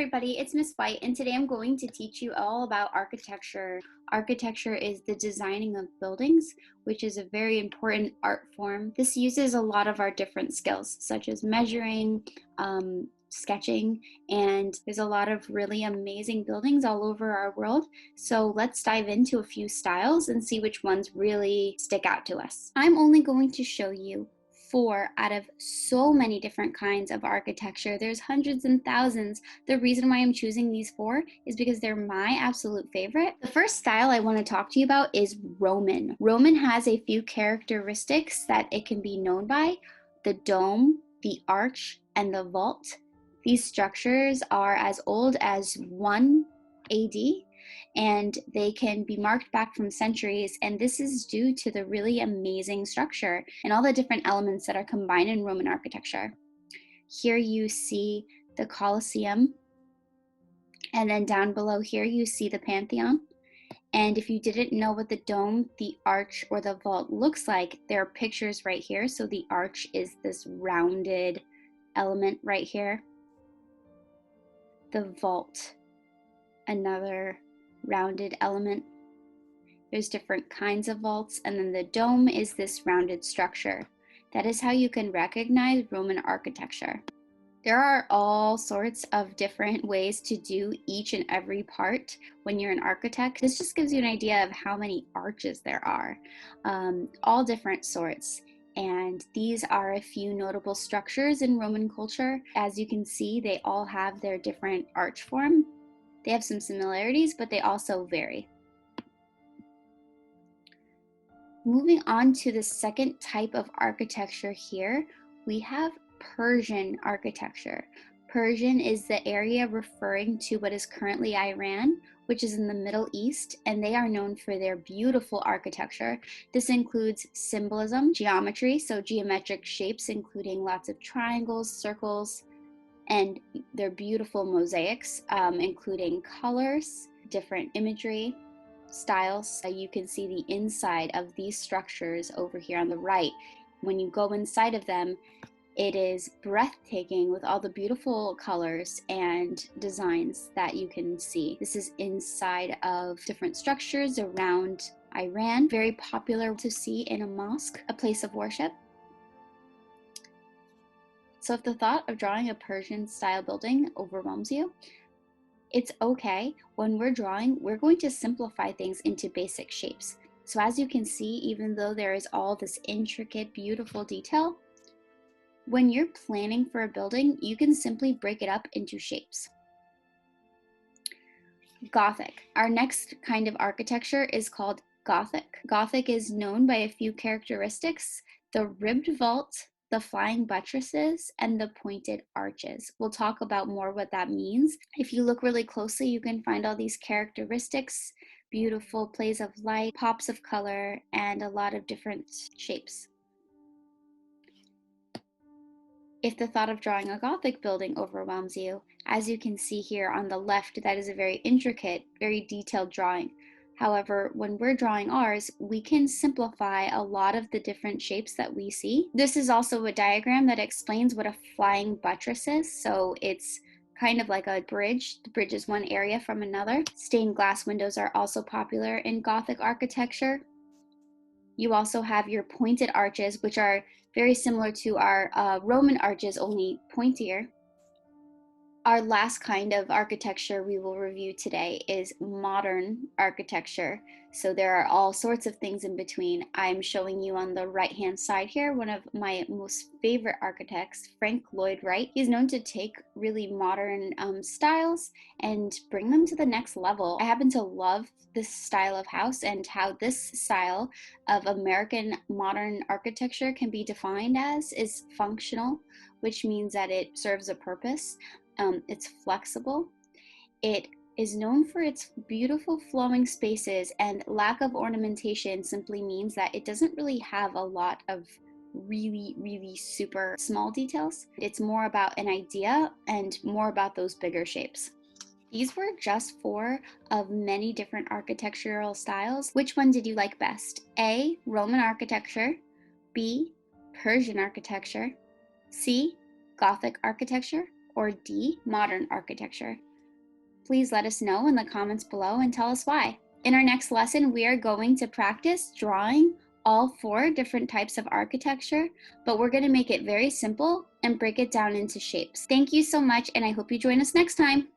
everybody, it's Miss White, and today I'm going to teach you all about architecture. Architecture is the designing of buildings, which is a very important art form. This uses a lot of our different skills, such as measuring, sketching, and there's a lot of really amazing buildings all over our world. So let's dive into a few styles and see which ones really stick out to us. I'm only going to show you 4 out of so many different kinds of architecture. There's hundreds and thousands. The reason why I'm choosing these 4 is because they're my absolute favorite. The first style I want to talk to you about is Roman. Roman has a few characteristics that it can be known by: the dome, the arch, and the vault. These structures are as old as 1 AD, and they can be marked back from centuries, and this is due to the really amazing structure and all the different elements that are combined in Roman architecture. Here you see the Colosseum, and then down below here you see the Pantheon. And if you didn't know what the dome, the arch, or the vault looks like, there are pictures right here. So the arch is this rounded element right here. The vault, another rounded element. There's different kinds of vaults, and then the dome is this rounded structure. That is how you can recognize Roman architecture. There are all sorts of different ways to do each and every part when you're an architect. This just gives you an idea of how many arches there are, all different sorts. And these are a few notable structures in Roman culture. As you can see, they all have their different arch form. They have some similarities, but they also vary. Moving on to the second type of architecture here, we have Persian architecture. Persian is the area referring to what is currently Iran, which is in the Middle East, and they are known for their beautiful architecture. This includes symbolism, geometry, so geometric shapes, including lots of triangles, circles, and their beautiful mosaics, including colors, different imagery, styles. You can see the inside of these structures over here on the right. When you go inside of them, it is breathtaking with all the beautiful colors and designs that you can see. This is inside of different structures around Iran, very popular to see in a mosque, a place of worship. So if the thought of drawing a Persian style building overwhelms you, it's okay. When we're drawing, we're going to simplify things into basic shapes. So as you can see, even though there is all this intricate, beautiful detail, when you're planning for a building, you can simply break it up into shapes. Gothic. Our next kind of architecture is called Gothic. Gothic is known by a few characteristics: the ribbed vault, the flying buttresses, and the pointed arches. We'll talk about more what that means. If you look really closely, you can find all these characteristics: beautiful plays of light, pops of color, and a lot of different shapes. If the thought of drawing a Gothic building overwhelms you, as you can see here on the left, that is a very intricate, very detailed drawing. However, when we're drawing ours, we can simplify a lot of the different shapes that we see. This is also a diagram that explains what a flying buttress is. So it's kind of like a bridge. The bridge is one area from another. Stained glass windows are also popular in Gothic architecture. You also have your pointed arches, which are very similar to our Roman arches, only pointier. Our last kind of architecture we will review today is modern architecture. So there are all sorts of things in between. I'm showing you on the right-hand side here one of my most favorite architects, Frank Lloyd Wright. He's known to take really modern styles and bring them to the next level. I happen to love this style of house, and how this style of American modern architecture can be defined as is functional, which means that it serves a purpose. It's flexible. It is known for its beautiful flowing spaces, and lack of ornamentation simply means that it doesn't really have a lot of really super small details. It's more about an idea and more about those bigger shapes. These were just 4 of many different architectural styles. Which one did you like best? A, Roman architecture. B, Persian architecture. C, Gothic architecture. Or D, modern architecture? Please let us know in the comments below and tell us why. In our next lesson, we are going to practice drawing all 4 different types of architecture, but we're going to make it very simple and break it down into shapes. Thank you so much, and I hope you join us next time.